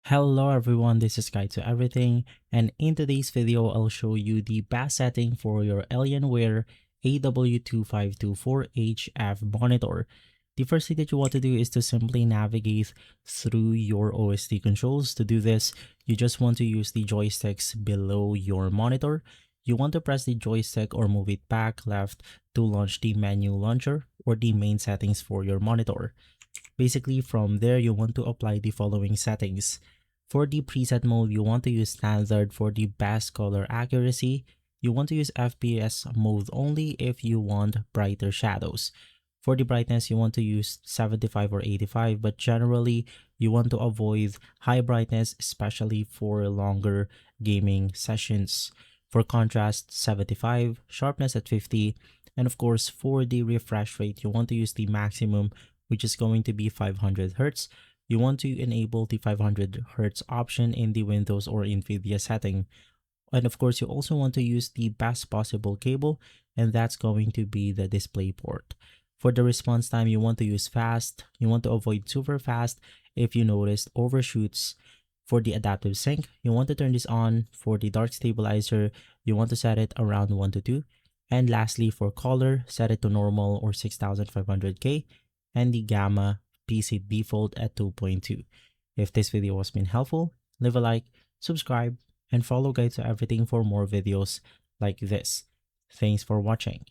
Hello everyone, this is Guide to Everything, and in today's video, I'll show you the best setting for your Alienware AW2524HF monitor. The first thing that you want to do is to simply navigate through your OSD controls. To do this, you just want to use the joysticks below your monitor. You want to press the joystick or move it back left to launch the menu launcher or the main settings for your monitor. Basically, from there, you want to apply the following settings. For the preset mode, you want to use standard for the best color accuracy. You want to use FPS mode only if you want brighter shadows. For the brightness, you want to use 75 or 85, but generally, you want to avoid high brightness, especially for longer gaming sessions. For contrast, 75, sharpness at 50, and of course, for the refresh rate, you want to use the maximum, which is going to be 500 Hz. You want to enable the 500 Hz option in the Windows or NVIDIA setting. And of course, you also want to use the best possible cable, and that's going to be the display port. For the response time, you want to use fast. You want to avoid super fast if you noticed overshoots. For the adaptive sync, you want to turn this on. For the dark stabilizer, you want to set it around 1 to 2. And lastly, for color, set it to normal or 6500K. And the gamma, PC default at 2.2. If this video has been helpful, leave a like, subscribe, and follow Guide to Everything for more videos like this. Thanks for watching.